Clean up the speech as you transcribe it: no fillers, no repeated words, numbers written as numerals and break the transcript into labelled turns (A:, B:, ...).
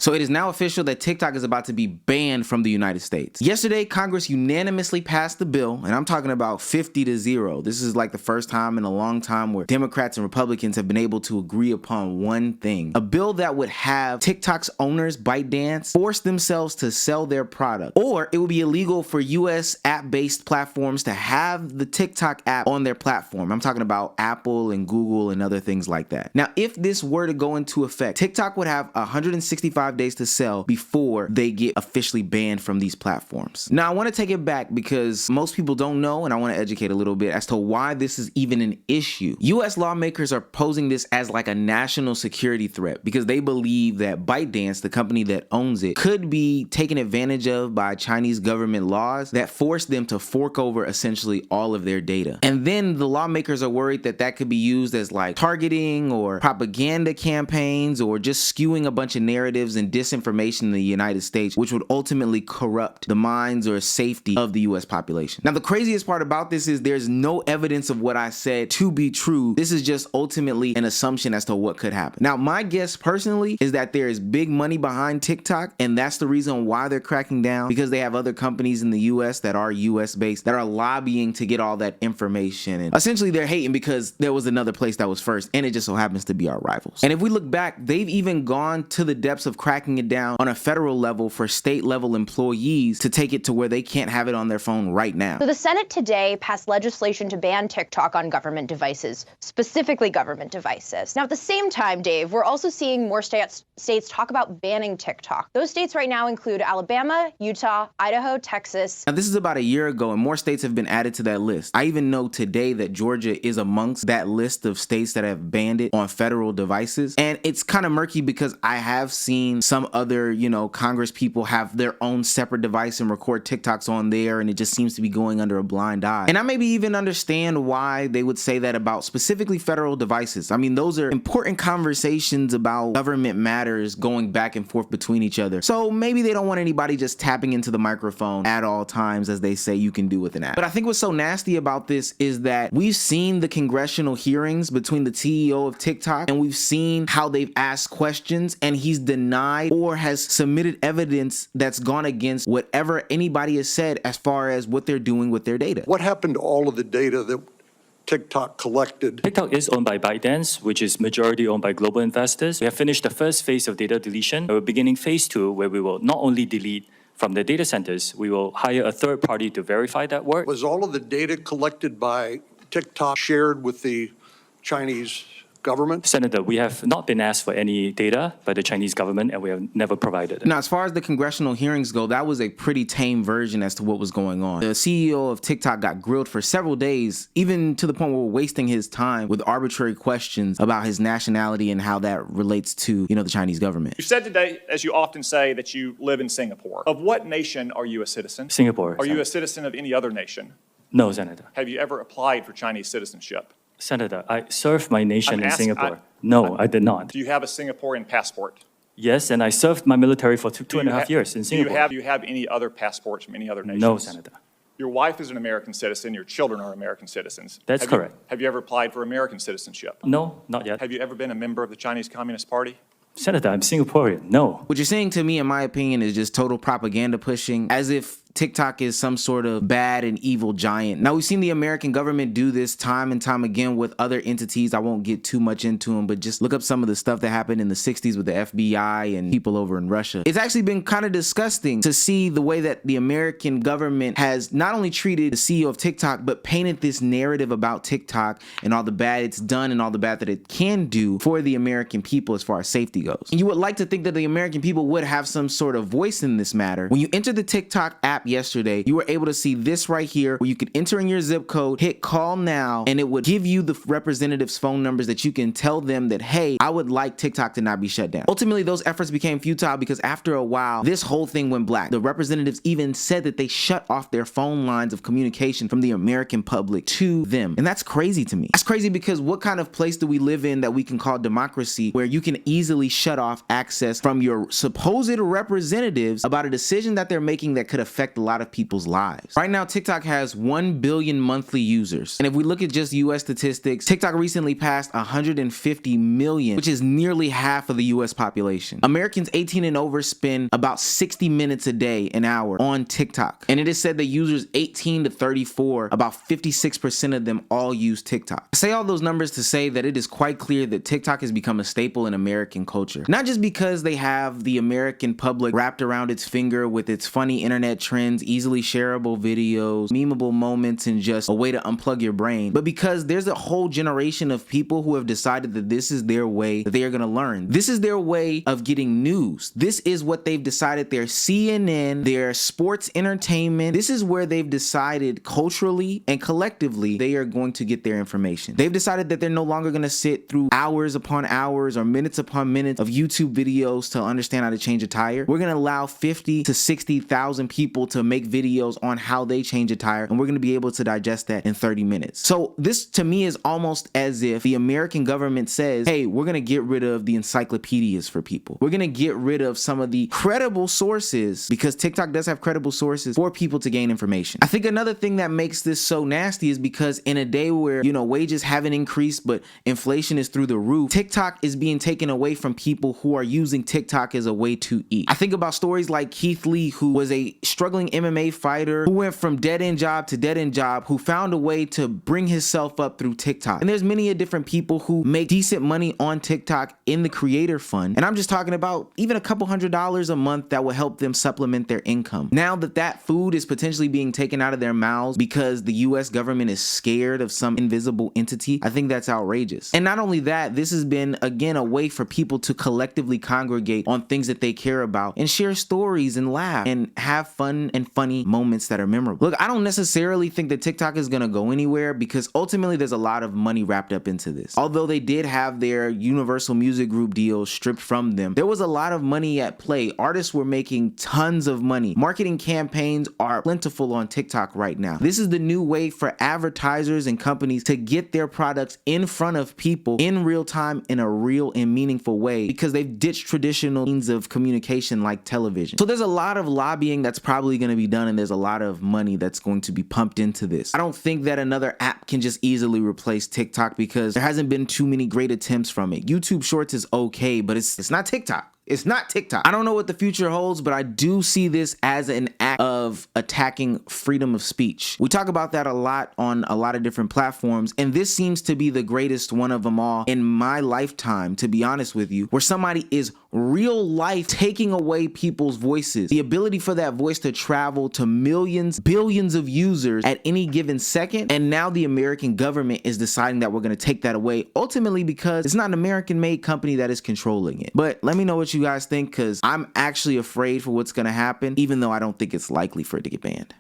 A: So it is now official that TikTok is about to be banned from the United States. Yesterday, Congress unanimously passed the bill, and I'm talking about 50-0. This is like the first time in a long time where Democrats and Republicans have been able to agree upon one thing. A bill that would have TikTok's owners, ByteDance, force themselves to sell their product. Or it would be illegal for US app-based platforms to have the TikTok app on their platform. I'm talking about Apple and Google and other things like that. Now, if this were to go into effect, TikTok would have 165 days to sell before they get officially banned from these platforms. Now, I want to take it back because most people don't know, and I want to educate a little bit as to why this is even an issue. US lawmakers are posing this as like a national security threat because they believe that ByteDance, the company that owns it, could be taken advantage of by Chinese government laws that force them to fork over essentially all of their data. And then the lawmakers are worried that that could be used as like targeting or propaganda campaigns or just skewing a bunch of narratives and disinformation in the United States, which would ultimately corrupt the minds or safety of the US population. Now, the craziest part about this is there's no evidence of what I said to be true. This is just ultimately an assumption as to what could happen. Now, my guess personally is that there is big money behind TikTok, and that's the reason why they're cracking down, because they have other companies in the US that are US based that are lobbying to get all that information. And essentially they're hating because there was another place that was first, and it just so happens to be our rivals. And if we look back, they've even gone to the depths of cracking it down on a federal level for state level employees to take it to where they can't have it on their phone right now.
B: So the Senate today passed legislation to ban TikTok on government devices, specifically government devices. Now, at the same time, Dave, we're also seeing more states talk about banning TikTok. Those states right now include Alabama, Utah, Idaho, Texas.
A: Now, this is about a year ago, and more states have been added to that list. I even know today that Georgia is amongst that list of states that have banned it on federal devices. And it's kind of murky because I have seen some other, Congress people have their own separate device and record TikToks on there, and it just seems to be going under a blind eye. And I maybe even understand why they would say that about specifically federal devices. I mean, those are important conversations about government matters going back and forth between each other. So maybe they don't want anybody just tapping into the microphone at all times, as they say you can do with an app. But I think what's so nasty about this is that we've seen the congressional hearings between the CEO of TikTok, and we've seen how they've asked questions, and he's denied or has submitted evidence that's gone against whatever anybody has said as far as what they're doing with their data.
C: What happened to all of the data that TikTok collected?
D: TikTok is owned by ByteDance, which is majority owned by global investors. We have finished the first phase of data deletion. We're beginning phase 2, where we will not only delete from the data centers, we will hire a third party to verify that work.
C: Was all of the data collected by TikTok shared with the Chinese government?
D: Senator, we have not been asked for any data by the Chinese government, and we have never provided it.
A: Now, as far as the congressional hearings go, that was a pretty tame version as to what was going on. The CEO of TikTok got grilled for several days, even to the point where we're wasting his time with arbitrary questions about his nationality and how that relates to, the Chinese government.
E: You said today, as you often say, that you live in Singapore. Of what nation are you a citizen?
D: Singapore.
E: Are you a citizen of any other nation?
D: No, Senator.
E: Have you ever applied for Chinese citizenship?
D: Senator, I served my nation in Singapore. No, I did not.
E: Do you have a Singaporean passport?
D: Yes, and I served my military for two and a half years in Singapore.
E: Do you have any other passports from any other nations?
D: No, Senator.
E: Your wife is an American citizen. Your children are American citizens.
D: That's correct.
E: Have you ever applied for American citizenship?
D: No, not yet.
E: Have you ever been a member of the Chinese Communist Party?
D: Senator, I'm Singaporean. No.
A: What you're saying to me, in my opinion, is just total propaganda pushing, as if TikTok is some sort of bad and evil giant. Now, we've seen the American government do this time and time again with other entities. I won't get too much into them, but just look up some of the stuff that happened in the 60s with the FBI and people over in Russia. It's actually been kind of disgusting to see the way that the American government has not only treated the CEO of TikTok, but painted this narrative about TikTok and all the bad it's done and all the bad that it can do for the American people as far as safety goes. And you would like to think that the American people would have some sort of voice in this matter. When you enter the TikTok app yesterday, you were able to see this right here where you could enter in your zip code, hit call now, and it would give you the representative's phone numbers that you can tell them that, hey, I would like TikTok to not be shut down. Ultimately, those efforts became futile because after a while, this whole thing went black. The representatives even said that they shut off their phone lines of communication from the American public to them. And that's crazy to me. That's crazy because what kind of place do we live in that we can call democracy where you can easily shut off access from your supposed representatives about a decision that they're making that could affect affect a lot of people's lives. Right now, TikTok has 1 billion monthly users. And if we look at just US statistics, TikTok recently passed 150 million, which is nearly half of the US population. Americans 18 and over spend about 60 minutes a day, an hour, on TikTok. And it is said that users 18 to 34, about 56% of them all use TikTok. I say all those numbers to say that it is quite clear that TikTok has become a staple in American culture. Not just because they have the American public wrapped around its finger with its funny internet trends, easily shareable videos, memeable moments, and just a way to unplug your brain, but because there's a whole generation of people who have decided that this is their way that they are going to learn. This is their way of getting news. This is what they've decided their CNN, their sports entertainment, this is where they've decided culturally and collectively they are going to get their information. They've decided that they're no longer going to sit through hours upon hours or minutes upon minutes of YouTube videos to understand how to change a tire. We're going to allow 50 to 60,000 people to make videos on how they change a tire, and we're going to be able to digest that in 30 minutes. So this to me is almost as if the American government says, hey, we're going to get rid of the encyclopedias for people. We're going to get rid of some of the credible sources, because TikTok does have credible sources for people to gain information. I think another thing that makes this so nasty is because in a day where, you know, wages haven't increased, but inflation is through the roof, TikTok is being taken away from people who are using TikTok as a way to eat. I think about stories like Keith Lee, who was a struggling MMA fighter who went from dead-end job to dead-end job, who found a way to bring himself up through TikTok. And there's many different people who make decent money on TikTok in the creator fund. And I'm just talking about even a couple $100s a month that will help them supplement their income. Now that that food is potentially being taken out of their mouths because the US government is scared of some invisible entity, I think that's outrageous. And not only that, this has been, again, a way for people to collectively congregate on things that they care about and share stories and laugh and have fun and funny moments that are memorable. Look, I don't necessarily think that TikTok is going to go anywhere because ultimately there's a lot of money wrapped up into this. Although they did have their Universal Music Group deal stripped from them, there was a lot of money at play. Artists were making tons of money. Marketing campaigns are plentiful on TikTok right now. This is the new way for advertisers and companies to get their products in front of people in real time in a real and meaningful way, because they've ditched traditional means of communication like television. So there's a lot of lobbying that's probably going to be done, and there's a lot of money that's going to be pumped into this. I don't think that another app can just easily replace TikTok because there hasn't been too many great attempts from it. YouTube Shorts is okay, but it's not TikTok. It's not TikTok. I don't know what the future holds, but I do see this as an act of attacking freedom of speech. We talk about that a lot on a lot of different platforms, and this seems to be the greatest one of them all in my lifetime, to be honest with you, where somebody is real life taking away people's voices, the ability for that voice to travel to millions, billions of users at any given second. And now the American government is deciding that we're going to take that away, ultimately because it's not an American-made company that is controlling it. But let me know what you guys think, because I'm actually afraid for what's going to happen, even though I don't think it's likely for it to get banned.